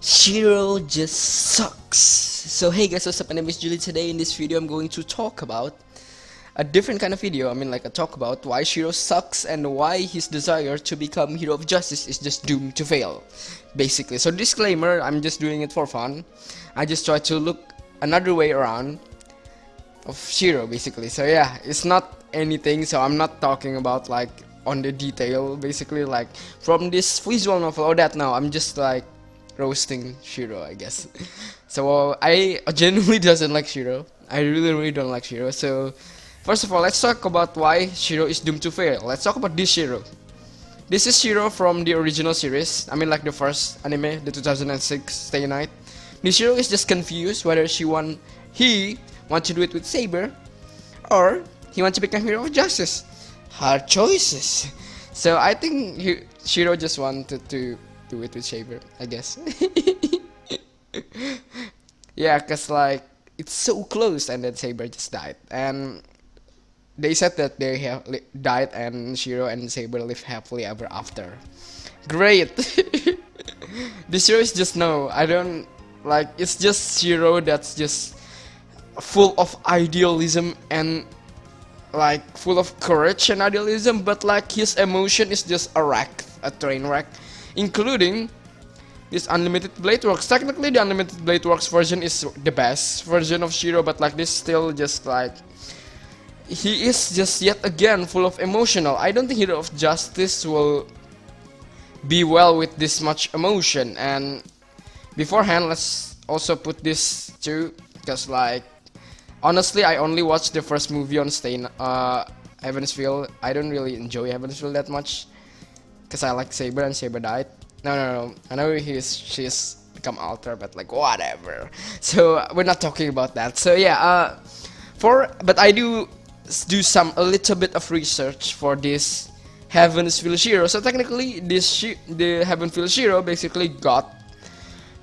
Shiro just sucks. So hey guys, what's up? My name is Julie. Today in this video I'm going to talk about a different kind of video. I mean like a talk about why Shiro sucks and why his desire to become hero of justice is just doomed to fail. Basically. So disclaimer, I'm just doing it for fun. I just try to look another way around of Shiro basically. So yeah, it's not anything, so I'm not talking about like on the detail basically like from this visual novel or that. Now I'm just like roasting Shiro, I guess. So I genuinely doesn't like Shiro. I really don't like Shiro. So first of all, let's talk about why Shiro is doomed to fail. Let's talk about this Shiro. This is Shiro from the original series. I mean like the first anime, the 2006 Stay Night. This Shiro is just confused whether he want to do it with Saber or he wants to become hero of justice. Hard choices. So I think Shiro just wanted to do it with Saber, I guess. Yeah, cause like it's so close, and then Saber just died, and they said that they have died, and Shiro and Saber live happily ever after. Great. This Shiro is just no. I don't like. It's just Shiro that's just full of idealism and like full of courage and idealism, but like his emotion is just a train wreck, including this Unlimited Blade Works. Technically, the Unlimited Blade Works version is the best version of Shiro, but like this still just like he is just yet again full of emotional. I don't think Hero of Justice will be well with this much emotion. And beforehand, let's also put this too, because like honestly, I only watched the first movie on Heavensfield. I don't really enjoy Heavensfield that much because I like Saber and Saber died. No. I know she's become Alter, but like whatever. So we're not talking about that. So yeah, but I do a little bit of research for this Heavensfield Shiro. So technically, the Heavensfield Shiro basically got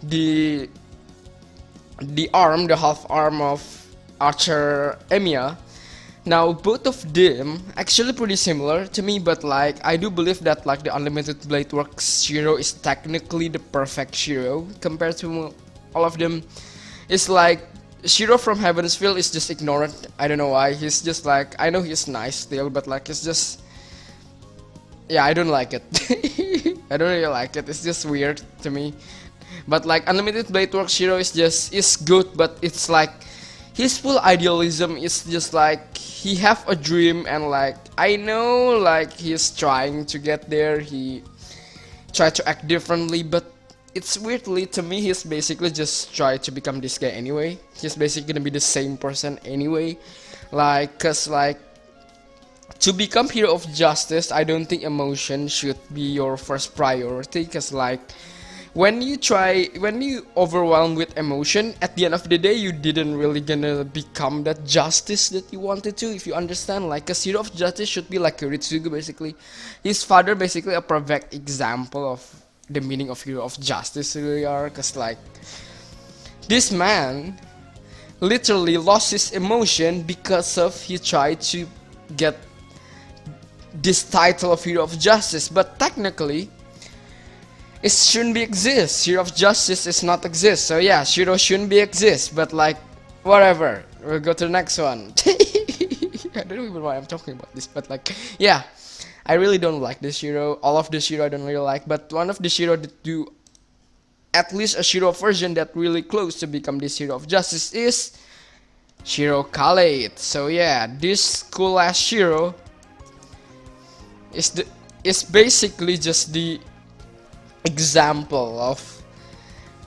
the half arm of Archer Emiya. Now both of them actually pretty similar to me, but like I do believe that like the Unlimited Blade Works Shiro is technically the perfect Shiro compared to all of them. It's like Shiro from Heavensfield is just ignorant. I don't know why. He's just like, I know he's nice still, but like it's just, yeah, I don't like it. I don't really like it. It's just weird to me. But like Unlimited Blade Works Shiro is good, but it's like his full idealism is just like he have a dream, and like I know like he's trying to get there, he try to act differently, but it's weirdly to me he's basically just try to become this guy anyway. He's basically gonna be the same person anyway, like cause like to become hero of justice, I don't think emotion should be your first priority, cause like when you overwhelm with emotion, at the end of the day you didn't really gonna become that justice that you wanted to, if you understand. Like a hero of justice should be like Ritsugu basically. His father basically a perfect example of the meaning of hero of justice really are, cause like this man literally lost his emotion because of he tried to get this title of hero of justice, but technically it shouldn't be exist. Hero of Justice is not exist. So yeah, Shiro shouldn't be exist. But like, whatever. We'll go to the next one. I don't even know why I'm talking about this, but like, yeah, I really don't like this Shiro. All of the Shiro I don't really like, but one of the Shiro that do at least a Shiro version that really close to become this Hero of Justice is Shiro Khaled. So yeah, this cool ass Shiro is basically just the example of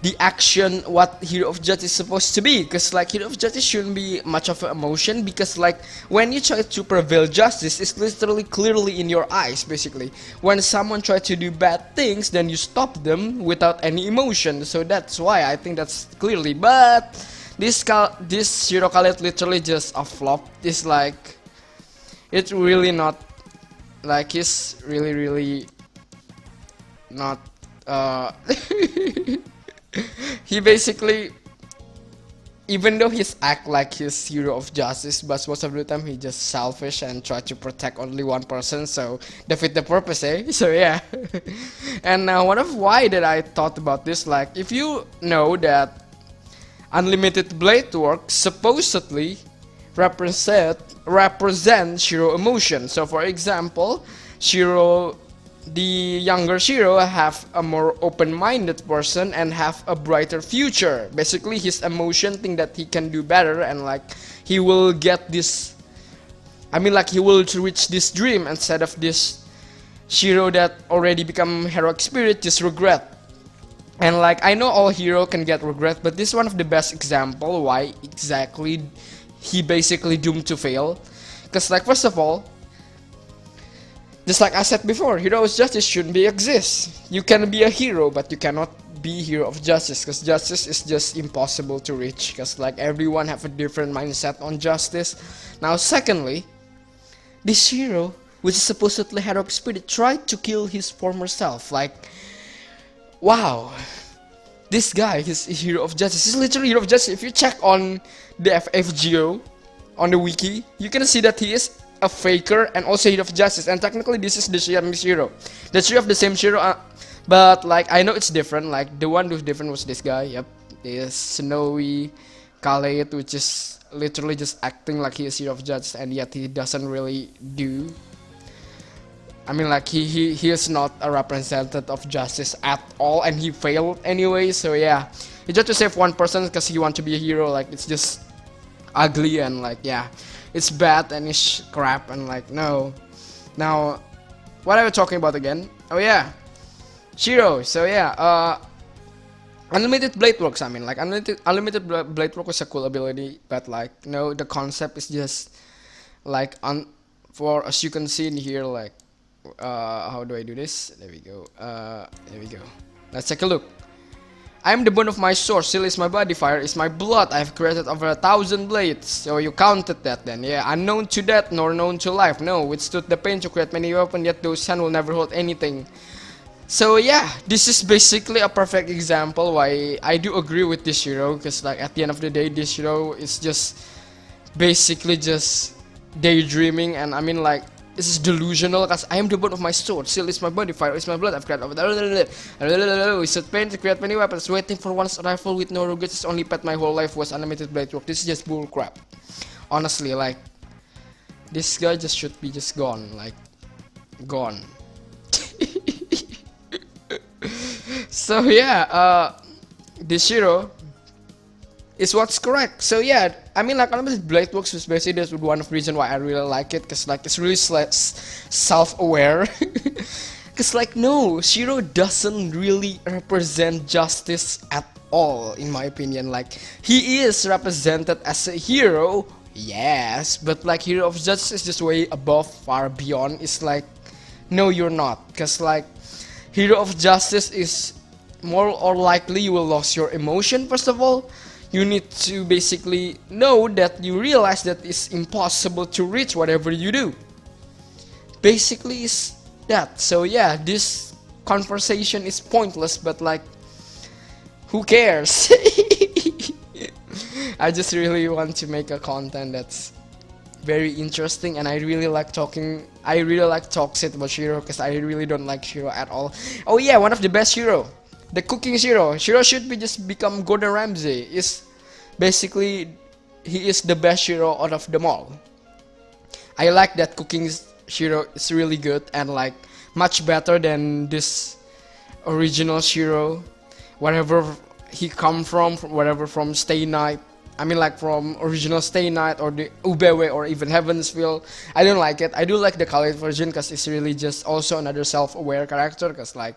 the action what Hero of Justice is supposed to be, because like Hero of Justice shouldn't be much of an emotion, because like when you try to prevail justice, it's literally clearly in your eyes basically. When someone tries to do bad things, then you stop them without any emotion. So that's why I think that's clearly, but this Shiro Khaled literally just a flop. It's like it's really not like he's really not he basically even though he's act like he's hero of justice, but most of the time he just selfish and try to protect only one person, so defeat the purpose, eh? So yeah. And one of why that I thought about this, like if you know that unlimited blade work supposedly represent Shiro emotion. So for example, Shiro, the younger Shiro, have a more open-minded person and have a brighter future. Basically his emotion think that he can do better, and like he will get this, I mean like he will reach this dream instead of this Shiro that already become heroic spirit just regret. And like I know all hero can get regret, but this is one of the best example why exactly he basically doomed to fail. Cause like first of all, just like I said before, hero of justice shouldn't be exist. You can be a hero, but you cannot be hero of justice, because justice is just impossible to reach. Because like everyone have a different mindset on justice. Now secondly, this hero, which is supposedly heroic spirit, tried to kill his former self. Like, wow, this guy is a hero of justice. He's literally hero of justice. If you check on the FFGO, on the wiki, you can see that he is a faker and also hero of justice. And technically, this is the same Shiro. The three of the same Shiro, but like I know it's different. Like the one who's different was this guy. Yep, is Snowy Khaled, which is literally just acting like he is hero of justice, and yet he doesn't really do. I mean like he is not a representative of justice at all, and he failed anyway. So yeah, he just to save one person because he want to be a hero. Like it's just ugly, and like yeah, it's bad and it's crap, and like no. Now what are we talking about again? Oh yeah, Shiro. So yeah, unlimited blade works. I mean like unlimited blade work is a cool ability, but like no, the concept is just like for as you can see in here, like how do I do this? There we go. There we go. Let's take a look. I am the bone of my sword, steel is my body, fire is my blood. I have created over 1,000 blades. So you counted that then, yeah. Unknown to death, nor known to life. No, withstood the pain to create many weapons, yet those hands will never hold anything. So yeah, this is basically a perfect example why I do agree with this hero, because like at the end of the day, this hero is just basically just daydreaming, and I mean like this is delusional, because I am the bone of my sword, steel is my body, fire is my blood, I've created we should pain to create many weapons, waiting for one's rifle with no regrets, only pet my whole life was unlimited blade work. This is just bull crap. Honestly, like this guy just should be just gone, like gone. So yeah, this hero is what's correct. So yeah, I mean like unlimited blade works was basically that's one of the reason why I really like it, because like it's really self-aware. Because like no, Shiro doesn't really represent justice at all in my opinion. Like he is represented as a hero, yes, but like hero of justice is just way above, far beyond. It's like no, you're not, because like hero of justice is more or likely you will lose your emotion. First of all, you need to basically know that you realize that it's impossible to reach whatever you do. Basically is that. So yeah, this conversation is pointless, but like who cares? I just really want to make a content that's very interesting, and I really like talking. I really like talk shit about Shiro, because I really don't like Shiro at all. Oh yeah, one of the best Shiro, the cooking Shiro. Shiro should be just become Gordon Ramsay. Is basically he is the best Shiro out of them all. I like that cooking Shiro is really good, and like much better than this original Shiro, wherever he come from whatever from Stay Night. I mean like from original Stay Night or the Ubewe or even Heavensville. I don't like it. I do like the Khaled version, because it's really just also another self-aware character, because like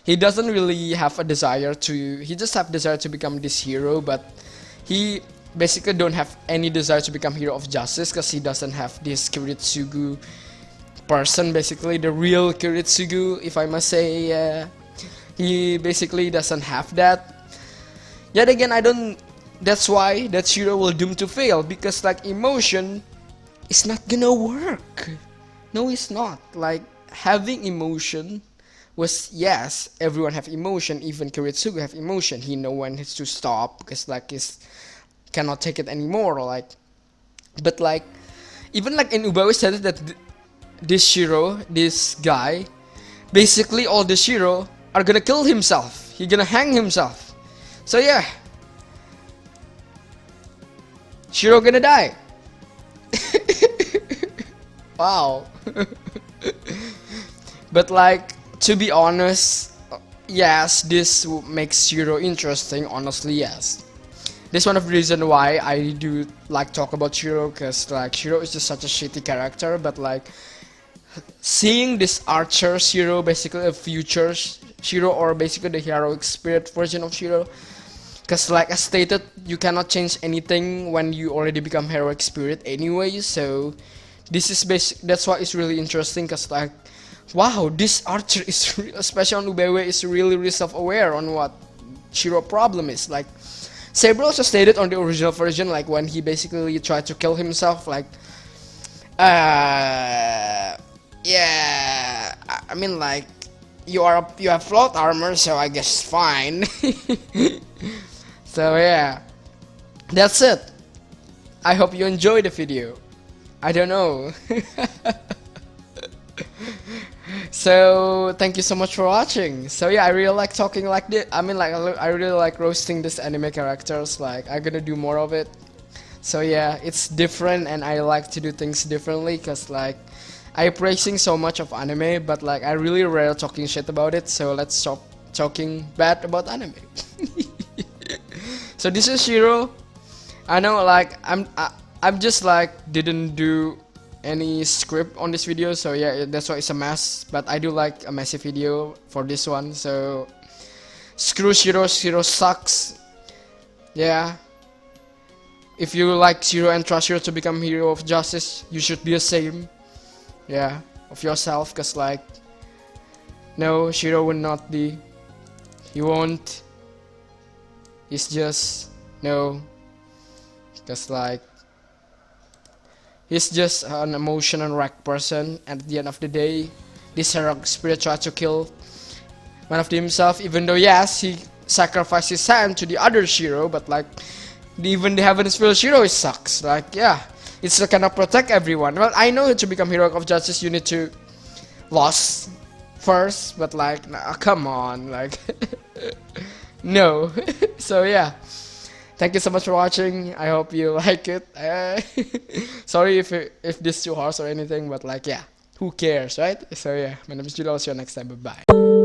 he doesn't really have a desire to, he just have desire to become this hero, but he basically don't have any desire to become hero of justice, because he doesn't have this Kiritsugu person, basically the real Kiritsugu, if I must say. He basically doesn't have that. Yet again, I don't, that's why that hero will doom to fail, because like emotion is not gonna work. No, it's not. Like having emotion was, yes, everyone have emotion, even Kiritsugu have emotion. He know when to stop, because like his cannot take it anymore. Like, but like even like in Ubawe said that this Shiro, this guy, basically all the Shiro are gonna kill himself. He gonna hang himself. So yeah, Shiro gonna die. Wow. But like, to be honest, yes, this makes Shiro interesting. Honestly, yes. This one of the reason why I do like talk about Shiro, cause like Shiro is just such a shitty character. But like seeing this archer Shiro, basically a future Shiro, or basically the heroic spirit version of Shiro. Cause like as stated, you cannot change anything when you already become heroic spirit anyway. So this is that's why it's really interesting. Cause like, wow, this archer is especially on Ubewe is really self-aware on what Shiro problem is. Like Saber also stated on the original version, like when he basically tried to kill himself, like yeah, I mean like you have float armor, so I guess fine. So yeah, that's it. I hope you enjoyed the video. I don't know. So thank you so much for watching. So yeah, I really like talking like this. I mean like I really like roasting this anime characters. Like I'm gonna do more of it. So yeah, it's different and I like to do things differently, cause like I praising so much of anime, but like I really rare talking shit about it. So let's stop talking bad about anime. So this is Shiro. I know like I'm just like didn't do any script on this video, so yeah, that's why it's a mess. But I do like a messy video for this one. So screw Shiro. Shiro sucks. Yeah. If you like Shiro and trust Shiro to become hero of justice, you should be the same. Yeah, of yourself, cause like no, Shiro will not be. He won't. He's just no, cause like he's just an emotional wreck person. At the end of the day, this heroic spirit tried to kill one of himself, even though yes, he sacrificed his hand to the other Shiro, but like even the Heaven's Feel Shiro sucks. Like yeah, it's to kind of protect everyone. Well, I know to become heroic of justice you need to lose first, but like nah, come on, like no. So yeah, thank you so much for watching. I hope you like it. Sorry if this too harsh or anything, but like yeah, who cares, right? So yeah, my name is Judah. I'll see you next time. Bye bye.